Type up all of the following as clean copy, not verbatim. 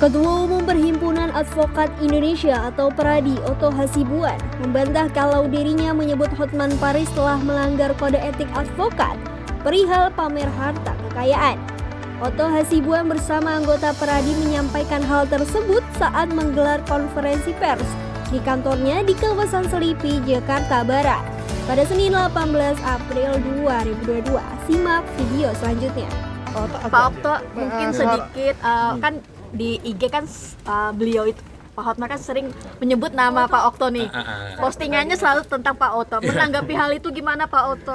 Ketua Umum Perhimpunan Advokat Indonesia atau PERADI, Otto Hasibuan, membantah kalau dirinya menyebut Hotman Paris telah melanggar kode etik advokat perihal pamer harta kekayaan. Otto Hasibuan bersama anggota PERADI menyampaikan hal tersebut saat menggelar konferensi pers di kantornya di kawasan Selipi, Jakarta Barat pada Senin 18 April 2022. Simak video selanjutnya. Pak Otto, mungkin sedikit kan di IG kan beliau itu Pak Hotman kan sering menyebut nama Pak Otto nih. Postingannya selalu tentang Pak Otto. Menanggapi hal itu gimana Pak Otto?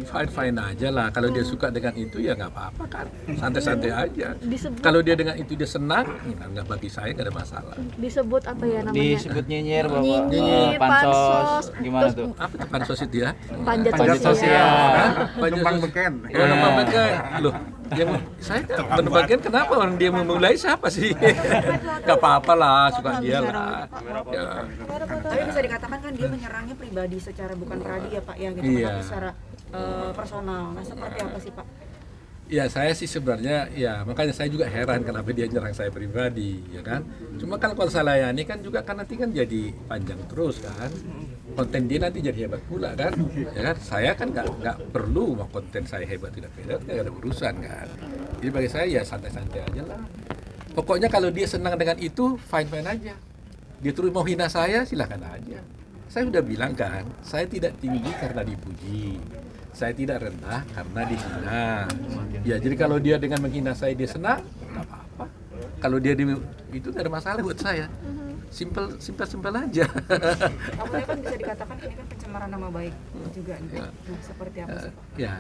Fine aja lah. Kalau dia suka dengan itu ya nggak apa-apa kan. Santai-santai aja. Kalau dia dengan itu dia senang, ya nggak, bagi saya nggak ada masalah. Disebut apa ya namanya? Disebut nyinyir Bapak. Nyinyir, Pansos. Gimana terus, tuh? Apa tuh pansos itu ya? Panjat Panjat sosial. sosial. Numpang beken. Numpang beken. Loh, yang saya berbagian kenapa orang dia memulai siapa sih? Gak apa-apa lah, suka dia lah. Ya. Tapi bisa dikatakan kan dia menyerangnya pribadi secara bukan PERADI ya Pak ya, gitu. Iya. Tapi secara personal. Nah seperti apa sih Pak? Ya saya sih sebenarnya ya makanya saya juga heran kenapa dia nyerang saya pribadi ya kan. Cuma kan kalau saya layani kan juga kan nanti kan jadi panjang terus kan. Konten dia nanti jadi hebat pula kan. Ya kan saya kan nggak perlu mau konten saya hebat tidak hebat nggak ada urusan kan. Jadi bagi saya ya santai-santai aja lah. Pokoknya kalau dia senang dengan itu fine-fine aja. Dia terus mau hina saya silahkan aja. Saya sudah bilang kan, saya tidak tinggi karena dipuji. Saya tidak rendah karena dihina. Ya jadi kalau dia dengan menghina saya dia senang, nggak apa-apa. Kalau dia itu nggak ada masalah buat saya. Simple aja. Awalnya kan bisa dikatakan ini kan pencemaran nama baik juga nih. Ya. Nah seperti apa sih? Ya,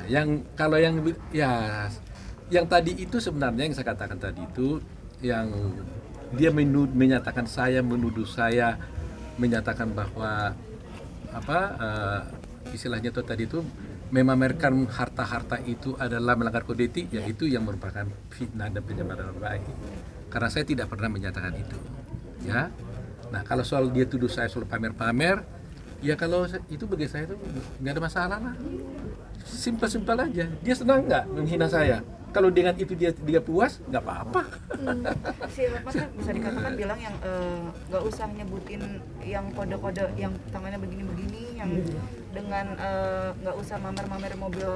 yang tadi itu sebenarnya yang saya katakan tadi itu yang dia menyatakan saya menuduh saya menyatakan bahwa istilahnya itu tadi itu memamerkan harta-harta itu adalah melanggar kode etik, yaitu yang merupakan fitnah dan pencemaran nama baik. Karena saya tidak pernah menyatakan itu, ya. Nah kalau soal dia tuduh saya soal pamer-pamer, ya kalau itu bagi saya itu nggak ada masalah lah. Simpel aja. Dia senang nggak menghina saya? Kalau dengan itu dia puas, nggak apa-apa. Si Hotman kan bisa dikatakan bilang yang nggak usah nyebutin yang kode-kode yang tangannya begini-begini, yang dengan nggak usah mamer-mamer mobil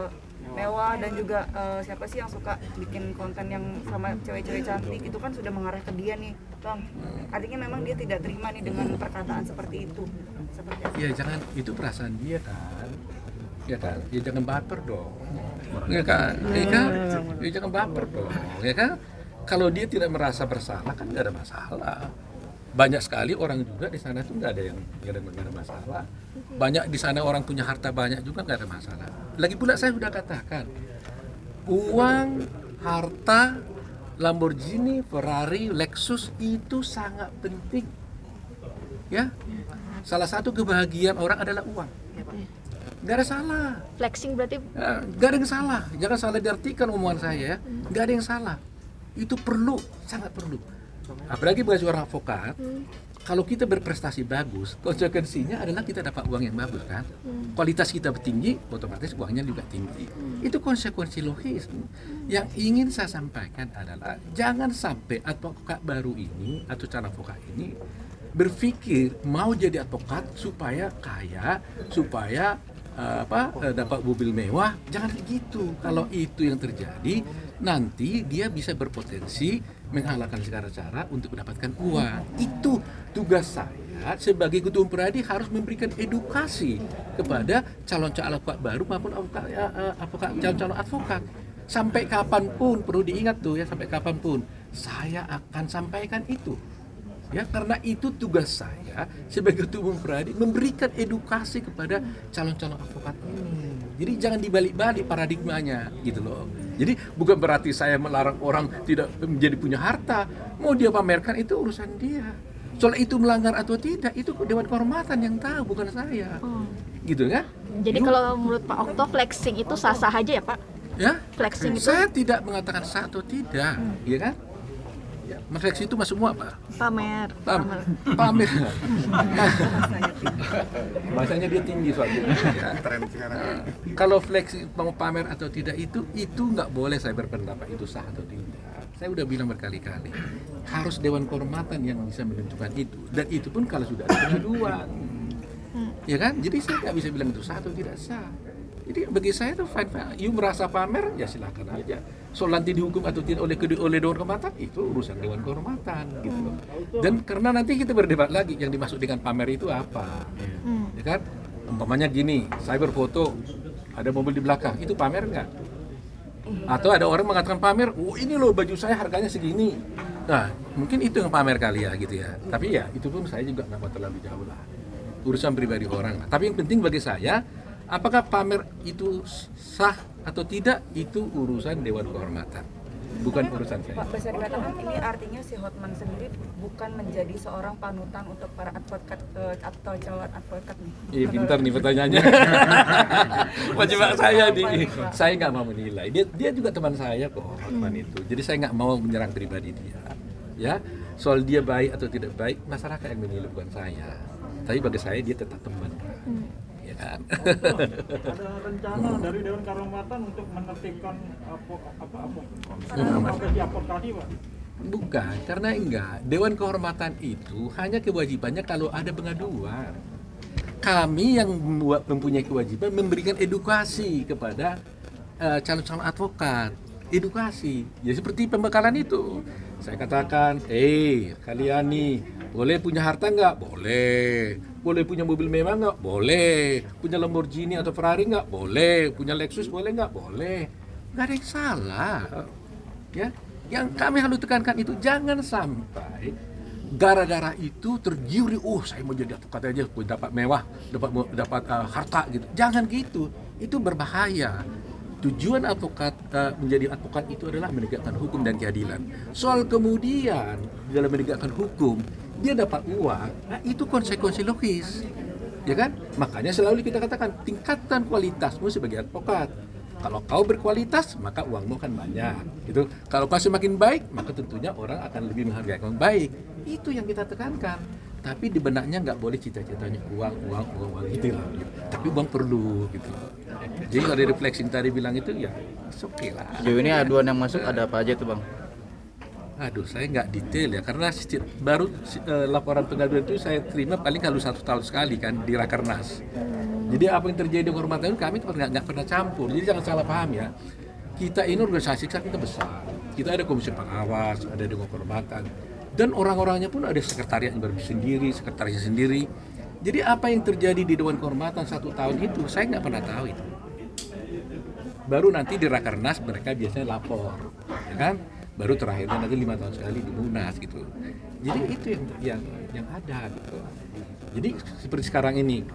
mewah dan juga siapa sih yang suka bikin konten yang sama cewek-cewek cantik itu kan sudah mengarah ke dia nih Bang. Artinya memang dia tidak terima nih dengan perkataan seperti itu. Seperti apa? Ya jangan, itu perasaan dia kan. Ya kan, ya jangan baper dong. Ya kan, ya jangan baper dong. Ya kan, kalau dia tidak merasa bersalah kan nggak ada masalah. Banyak sekali orang juga di sana tuh nggak ada masalah. Banyak di sana orang punya harta banyak juga nggak ada masalah. Lagi pula saya sudah katakan, uang, harta, Lamborghini, Ferrari, Lexus itu sangat penting. Ya, salah satu kebahagiaan orang adalah uang. Nggak ada salah. Flexing berarti Nggak ada yang salah. Jangan salah diartikan omongan saya ya. Nggak ada yang salah. Itu perlu, sangat perlu. Apalagi bagi seorang advokat, kalau kita berprestasi bagus, konsekuensinya adalah kita dapat uang yang bagus kan. Kualitas kita tinggi, otomatis uangnya juga tinggi. Itu konsekuensi logis. Yang ingin saya sampaikan adalah jangan sampai advokat baru ini atau calon advokat ini berpikir mau jadi advokat supaya kaya, supaya dapat mobil mewah. Jangan begitu. Kalau itu yang terjadi, nanti dia bisa berpotensi menghalalkan segala cara untuk mendapatkan uang. Itu tugas saya sebagai ketua umum PERADI, harus memberikan edukasi kepada calon-calon advokat baru maupun calon-calon advokat. Sampai kapanpun, perlu diingat tuh ya, sampai kapanpun saya akan sampaikan itu. Ya, karena itu tugas saya sebagai ketua umum PERADI, memberikan edukasi kepada calon-calon advokat ini. Jadi jangan dibalik-balik paradigmanya gitu loh. Jadi bukan berarti saya melarang orang tidak menjadi punya harta. Mau dia pamerkan itu urusan dia. Soal itu melanggar atau tidak, itu Dewan Kehormatan yang tahu, bukan saya. Gitu kan? jadi kalau menurut Pak Otto flexing itu sah-sah aja ya Pak? Ya, Flexing itu saya tidak mengatakan sah atau tidak, ya kan? Ya, flexing itu masuk semua apa? pamer. Pamer. Bahasanya dia tinggi soalnya. Ya. Kalau flexing mau pamer atau tidak itu nggak boleh saya berpendapat itu sah atau tidak. Saya udah bilang berkali-kali, harus Dewan Kehormatan yang bisa menentukan itu, dan itu pun kalau sudah ada pengaduan, ya kan? Jadi saya nggak bisa bilang itu sah atau tidak sah. Jadi bagi saya itu fine. You merasa pamer, ya silakan aja. Soal nanti dihukum atau tidak oleh Dewan Kehormatan itu urusan Dewan Kehormatan gitu loh. Dan karena nanti kita berdebat lagi yang dimaksud dengan pamer itu apa, ya kan? Umpamanya gini, saya berfoto, ada mobil di belakang, itu pamer nggak? Atau ada orang mengatakan pamer, oh ini loh baju saya harganya segini. Nah, mungkin itu yang pamer kali ya gitu ya. Tapi ya itu pun saya juga nggak mau terlalu jauh lah. Urusan pribadi orang. Tapi yang penting bagi saya, apakah pamer itu sah atau tidak, itu urusan Dewan Kehormatan, bukan urusan saya. Pak, bisa dikatakan ini artinya si Hotman sendiri bukan menjadi seorang panutan untuk para advokat atau calon advokat nih. Iya, pintar nih pertanyaannya. Coba saya saya nggak mau menilai. Dia juga teman saya kok, Hotman itu. Jadi saya nggak mau menyerang pribadi dia. Ya, soal dia baik atau tidak baik, masyarakat yang menilai bukan saya. Tapi bagi saya dia tetap teman. Ya kan? Ada rencana dari Dewan Kehormatan untuk menertibkan profesi advokasi, Pak? Bukan, karena enggak. Dewan Kehormatan itu hanya kewajibannya kalau ada pengaduan. Kami yang mempunyai kewajiban memberikan edukasi kepada calon-calon advokat. Edukasi. Ya seperti pembekalan itu. Saya katakan, kalian nih boleh punya harta nggak? Boleh. Boleh punya mobil mewah nggak? Boleh. Punya Lamborghini atau Ferrari nggak? Boleh. Punya Lexus boleh nggak? Boleh. Nggak ada yang salah. Ya, yang kami harus tekankan itu jangan sampai gara-gara itu tergiur, saya mau jadi advokat aja, dapat mewah, dapat harta gitu. Jangan gitu. Itu berbahaya. Tujuan advokat menjadi advokat itu adalah menegakkan hukum dan keadilan. Soal kemudian dalam menegakkan hukum dia dapat uang, nah itu konsekuensi logis, ya kan? Makanya selalu kita katakan tingkatkan kualitasmu sebagai advokat. Kalau kau berkualitas, maka uangmu akan banyak. Gitu. Kalau kau semakin baik, maka tentunya orang akan lebih menghargai kamu baik. Itu yang kita tekankan. Tapi di benaknya nggak boleh cita-citanya uang gitu lah. Gitu. Tapi uang perlu gitu. Jadi kalau dari refleksi tadi bilang itu ya oke lah. Sejauh ini aduan yang masuk ada apa aja tuh Bang? Aduh, saya nggak detail ya, karena baru laporan pengaduan itu saya terima paling kalau 1 tahun sekali kan di Rakernas. Jadi apa yang terjadi di kehormatan kami nggak pernah campur. Jadi jangan salah paham ya. Kita ini organisasi kita besar. Kita ada komisi pengawas, ada dewan kehormatan, dan orang-orangnya pun ada sekretariat yang sendiri, sekretarisnya sendiri. Jadi apa yang terjadi di Dewan Kehormatan 1 tahun itu saya nggak pernah tahu itu. Baru nanti di Rakernas mereka biasanya lapor, ya kan? Baru terakhirnya nanti 5 tahun sekali di Munas gitu. Jadi itu yang ada gitu. Jadi seperti sekarang ini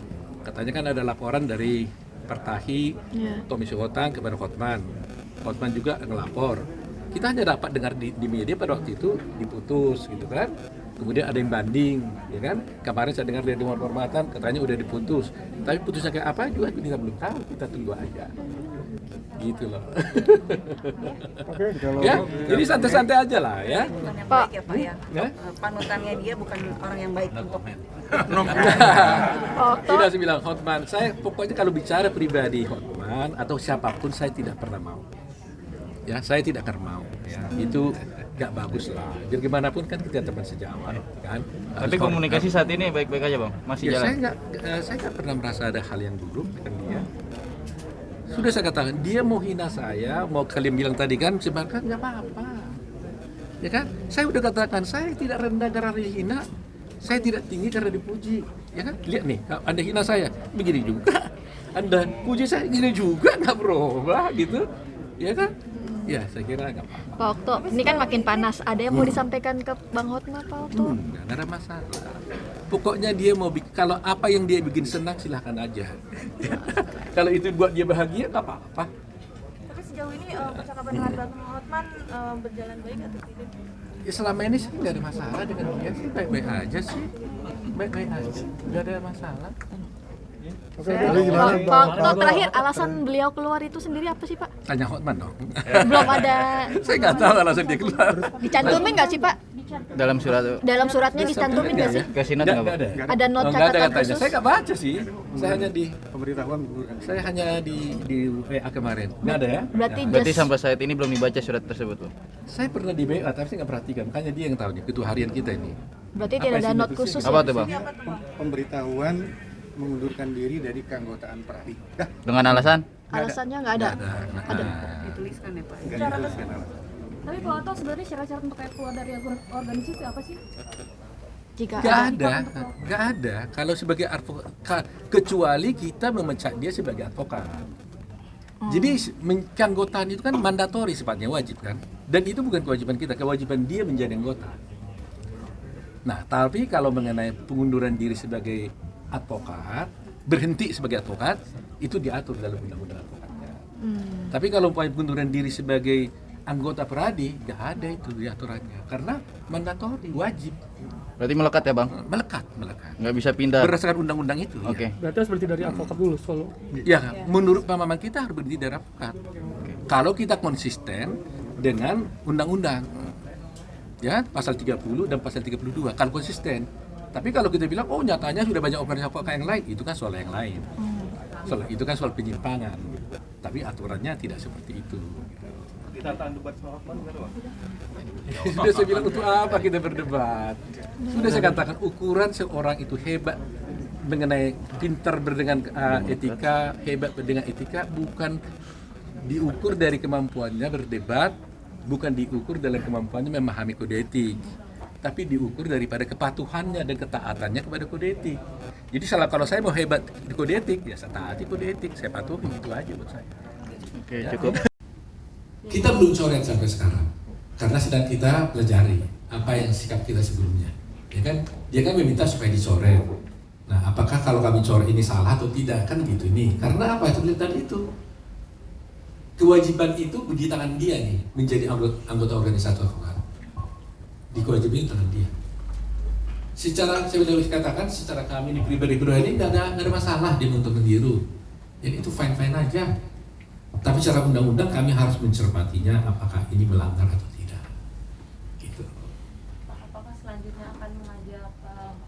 katanya kan ada laporan dari Pertahi, Tommy Sohotang kepada Hotman. Hotman juga ngelapor. Kita hanya dapat dengar di media pada waktu itu diputus gitu kan. Kemudian ada yang banding, ya kan? Kemarin saya dengar dari Dewan Kehormatan katanya udah diputus. Tapi putusnya kayak apa juga kita belum tahu. Kita tunggu aja. Gitu loh. Ya, jadi santai-santai aja lah ya. Bukan yang baik ya Pak ya. Ya? Panutannya dia bukan orang yang baik untuk Tidak saya bilang Hotman. Saya pokoknya kalau bicara pribadi Hotman atau siapapun saya tidak pernah mau. Ya, saya tidak akan mau. Ya, itu nggak bagus lah. Jadi gimana pun kan kita teman sejawat, kan. Tapi komunikasi saat ini baik-baik aja Bang? Masih Ya, jalan? saya nggak pernah merasa ada hal yang buruk dengan dia. Sudah saya katakan, dia mau hina saya, mau kalian bilang tadi kan, sebarkan nggak apa-apa. Ya kan? Saya udah katakan, saya tidak rendah karena dihina, saya tidak tinggi karena dipuji. Ya kan? Lihat nih, Anda hina saya, begini juga. Anda puji saya, gini juga, nggak berubah gitu. Ya kan? Ya, saya kira nggak apa-apa. Pak Okto, ini kan makin panas. Ada yang mau disampaikan ke Bang Hotman, Pak Okto? Nggak ada masalah. Pokoknya dia mau kalau apa yang dia bikin senang silahkan aja. Kalau itu buat dia bahagia nggak apa-apa. Tapi sejauh ini percakapan dengan Bang Hotman berjalan baik atau tidak? Ya selama ini sih nggak ada masalah dengan dia sih, baik-baik aja sih, baik-baik aja, nggak ada masalah. Pak terakhir alasan beliau keluar itu sendiri apa sih Pak? Tanya Hotman dong. Belum ada Saya nggak tahu alasan dia keluar. dicantumin nggak sih Pak? Dalam surat Dalam suratnya dicantumin nggak sih? ke Sinat nggak, Bang? ada. Ada not Oh, nggak ada catatan katanya. khusus? Saya nggak baca sih. Saya hanya di pemberitahuan. Saya hanya di WA kemarin. Nggak ada ya? Berarti Berarti just sampai saat ini belum dibaca surat tersebut, Bang. Saya pernah di WA tapi saya nggak perhatikan. Makanya dia yang tahu nih ketua harian kita ini. berarti tidak ada not khusus. Apa Ya? tuh, Bang? Pemberitahuan mengundurkan diri dari keanggotaan Pradi. Dah, Dengan alasan? Alasannya nggak ada. Ada. Dituliskan ya Pak. enggak dituliskan alasan. Tapi Pak Oto sebenarnya syarat-syarat untuk kayak keluar dari organisasi apa sih? Jika Nggak ada. ada, nggak ada. Kalau sebagai advokat, kecuali kita memecat dia sebagai advokat. Jadi keanggotaan itu kan mandatori sifatnya, wajib kan. Dan itu bukan kewajiban kita, kewajiban dia menjadi anggota. Nah, tapi kalau mengenai pengunduran diri sebagai advokat, berhenti sebagai advokat, itu diatur dalam undang-undang advokatnya. Tapi kalau pengunduran diri sebagai anggota Pradi, nggak ada itu diaturannya, karena mandatori, wajib, Berarti melekat ya, Bang? melekat. Nggak bisa pindah. Berdasarkan undang-undang itu. Oke. Berarti harus berarti dari advokat dulu solo. Ya, menurut pemahaman kita harus berhenti dari advokat. Kalau kita konsisten dengan undang-undang, ya pasal 30 dan pasal 32, kalau konsisten. Tapi kalau kita bilang, oh nyatanya sudah banyak organisasi advokat yang lain, itu kan soal yang lain. Itu kan soal penyimpangan. Tapi aturannya tidak seperti itu. Kita tahan debat soal Hotman nggak, Bang? Sudah saya bilang untuk apa kita berdebat. Sudah saya katakan ukuran seorang itu hebat mengenai pintar dengan etika, hebat dengan etika bukan diukur dari kemampuannya berdebat, bukan diukur dalam kemampuannya memahami kode etik, tapi diukur daripada kepatuhannya dan ketaatannya kepada kode etik. Jadi kalau saya mau hebat di kode etik, ya saya taati kode etik, saya patuhi, itu aja buat saya. Oke, cukup. Kita belum coret sampai sekarang karena sedang kita pelajari apa yang sikap kita sebelumnya, ya kan? Dia kan meminta supaya dicoret. Nah, apakah kalau kami coret ini salah atau tidak, kan gitu nih? Karena apa itu tadi itu kewajiban itu di tangan dia nih menjadi anggota organisasi advokat. Di kewajiban di tangan dia. Secara saya sudah katakan, secara kami di pribadi-pribadi nggak ada masalah dia untuk mendiru. Jadi itu fine aja. Tapi secara undang-undang kami harus mencermatinya apakah ini melanggar atau tidak. Gitu. Apakah selanjutnya akan mengajak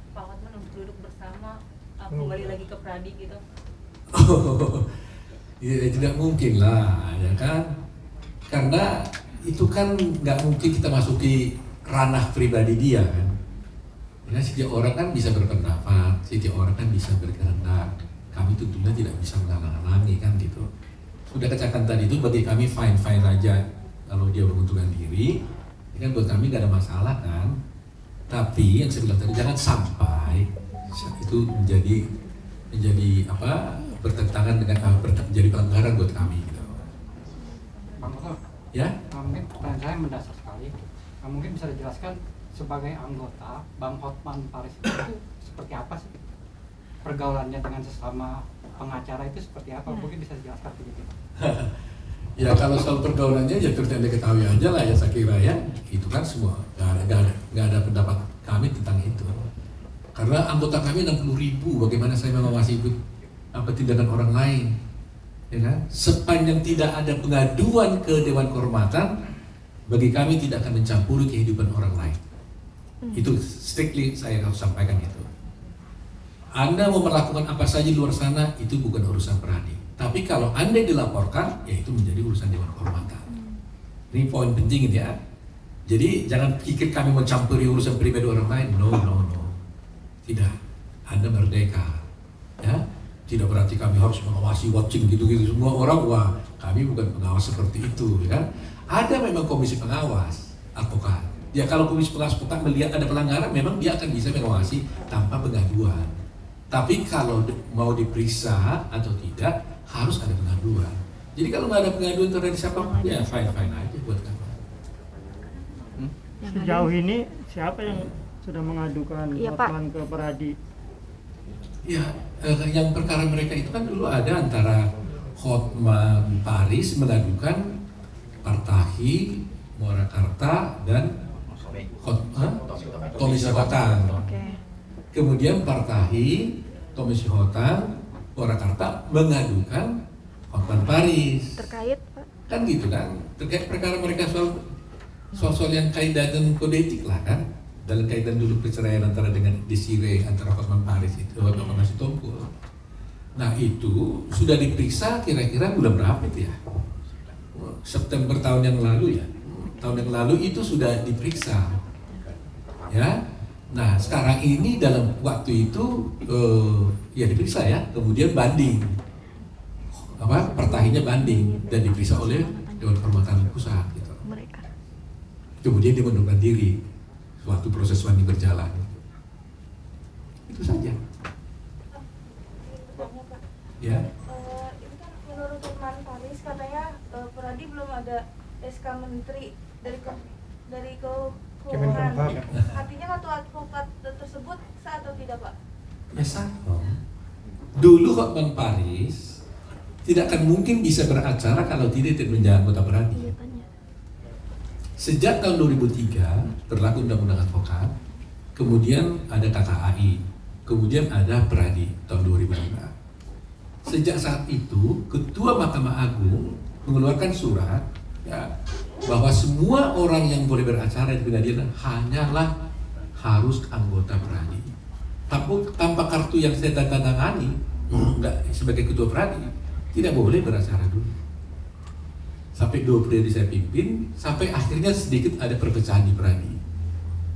Pak Hotman untuk duduk bersama kembali lagi ke Pradi gitu? Ya, tidak mungkin lah, ya kan? Karena itu kan nggak mungkin kita masuki ranah pribadi dia kan. Ya, setiap orang kan bisa berpendapat, setiap orang kan bisa berkehendak. Kami tentunya tidak bisa menghalang-halangi kan gitu. Sudah katakan tadi itu bagi kami fine aja kalau dia mengundurkan diri, kan buat kami nggak ada masalah kan. Tapi yang saya bilang tadi jangan sampai itu menjadi apa bertentangan dengan menjadi pelanggaran buat kami gitu. Bang Oto, Ya? mungkin pertanyaan saya mendasar sekali. Mungkin bisa dijelaskan sebagai anggota Bang Hotman Paris itu seperti apa sih? Pergaulannya dengan sesama pengacara itu seperti apa? Mungkin bisa dijelaskan begitu. Ya kalau soal pergaulannya ya seperti Anda ketahui aja lah ya, saya kira ya itu kan semua nggak ada pendapat kami tentang itu karena anggota kami 60.000, bagaimana saya mengawasi itu apa tindakan orang lain, ya kan? Sepanjang tidak ada pengaduan ke Dewan Kehormatan, bagi kami tidak akan mencampuri kehidupan orang lain. Itu strictly saya harus sampaikan itu. Anda mau melakukan apa saja di luar sana itu bukan urusan Pradi. Tapi kalau Anda dilaporkan, ya itu menjadi urusan Dewan Kehormatan. Ini poin penting ya. Jadi jangan pikir kami mencampuri urusan pribadi orang lain. No. Tidak. Anda merdeka. Ya. Tidak berarti kami harus mengawasi watching gitu-gitu semua orang. Wah, kami bukan pengawas seperti itu, ya. Ada memang komisi pengawas advokat. Ya kalau komisi pengawas advokat melihat ada pelanggaran, memang dia akan bisa mengawasi tanpa pengaduan. Tapi kalau mau diperiksa atau tidak, harus ada pengaduan. Jadi kalau nggak ada pengaduan terhadap siapapun, ya fine aja buat kami. Sejauh ini siapa yang sudah mengadukan Iya, Pak. Hotman ke Pradi? Ya, yang perkara mereka itu kan dulu ada antara Hotman Paris mengadukan Partahi, Morakarta, dan Komisi Hotang. Oke. Kemudian Partahi, Komisi Hotang, Purwakarta mengadukan Hotman Paris. Terkait Pak? Kan gitu kan, terkait perkara mereka soal yang kaitan dengan kode etik lah kan, dalam kaitan dulu perceraian antara dengan Desiree antara Hotman Paris itu, Hotman Sitompul. Nah itu sudah diperiksa kira-kira bulan berapa itu ya? September tahun yang lalu ya. Tahun yang lalu itu sudah diperiksa. Ya. Nah sekarang ini dalam waktu itu ya diperiksa ya, kemudian banding. Pertahinya banding dan diperiksa oleh Dewan Kehormatan Pusat gitu. Kemudian dia mengundurkan diri waktu proses banding berjalan. Itu saja. Ya. Ini kan menurut Hotman Paris katanya Pradi belum ada SK Menteri dari Keuangan. Artinya kartu advokat tersebut sah atau tidak Pak? Ya sah. Dulu Hotman Paris tidak akan mungkin bisa beracara kalau tidak menjadi anggota Pradi. Sejak tahun 2003 berlaku Undang-Undang Advokat, kemudian ada KKAI, kemudian ada Pradi tahun 2005. Sejak saat itu, Ketua Mahkamah Agung mengeluarkan surat ya, bahwa semua orang yang boleh beracara di pengadilan hanyalah harus anggota Pradi. Tanpa kartu yang saya tanda-tangani, enggak sebagai Ketua Pradi, tidak boleh beracara dulu. Sampai 2 periode saya pimpin, sampai akhirnya sedikit ada perpecahan di Pradi.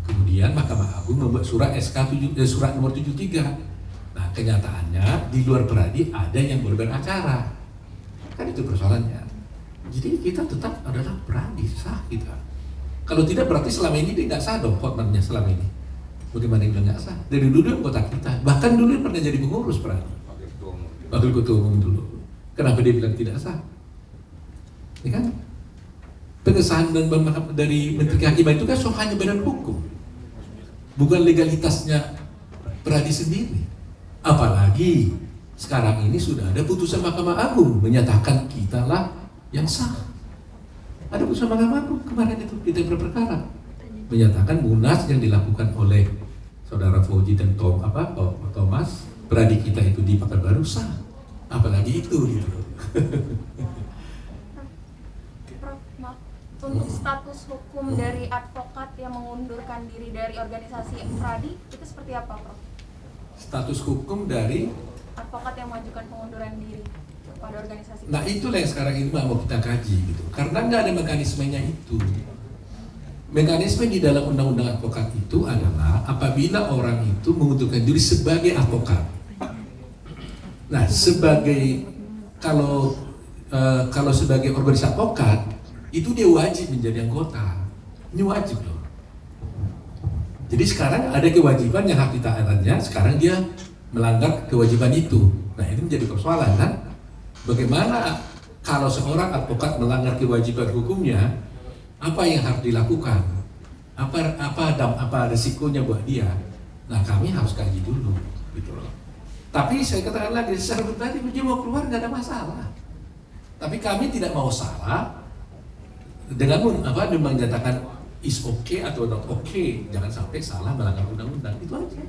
Kemudian Mahkamah Agung membuat surat surat nomor 73. Nah kenyataannya di luar Pradi ada yang boleh beracara. Kan itu persoalannya. Jadi kita tetap adalah Pradi, sah kita. Kalau tidak berarti selama ini dia nggak sah dong Hotmannya selama ini. Bagaimana dia nggak sah? Dari dulu anggota kita, bahkan dulu pernah jadi pengurus Pradi. Wakil Ketua Umum dulu. Kenapa dia bilang tidak sah? Ya kan? Pengesahan dari Menteri Kehakiman itu kan hanya badan hukum, bukan legalitasnya Pradi sendiri. Apalagi sekarang ini sudah ada putusan Mahkamah Agung menyatakan kita lah yang sah. Ada putusan Mahkamah Agung kemarin itu di tempat perkara menyatakan munas yang dilakukan oleh saudara Fauji dan Thomas Pradi kita itu di Pekanbaru sah. Apalagi itu gitu. Prof, maaf. Untuk status hukum dari advokat yang mengundurkan diri dari organisasi Pradi itu seperti apa, Prof? Status hukum dari advokat yang mengajukan pengunduran diri pada organisasi. Nah itulah yang sekarang ini mau kita kaji gitu. Karena nggak ada mekanismenya itu. Mekanisme di dalam undang-undang advokat itu adalah apabila orang itu mengundurkan diri sebagai advokat. Nah, kalau sebagai organisasi advokat itu dia wajib menjadi anggota. Ini wajib loh. Jadi sekarang ada kewajiban yang harus ditaatinya, sekarang dia melanggar kewajiban itu. Nah, ini menjadi persoalan kan? Bagaimana kalau seorang advokat melanggar kewajiban hukumnya, apa yang harus dilakukan? Apa resikonya buat dia? Nah, kami harus kaji dulu gitu loh. Tapi saya katakan lagi, secara pribadi dia mau keluar nggak ada masalah. Tapi kami tidak mau salah dengan menyatakan is okay atau not okay. Jangan sampai salah melanggar undang-undang, itu aja.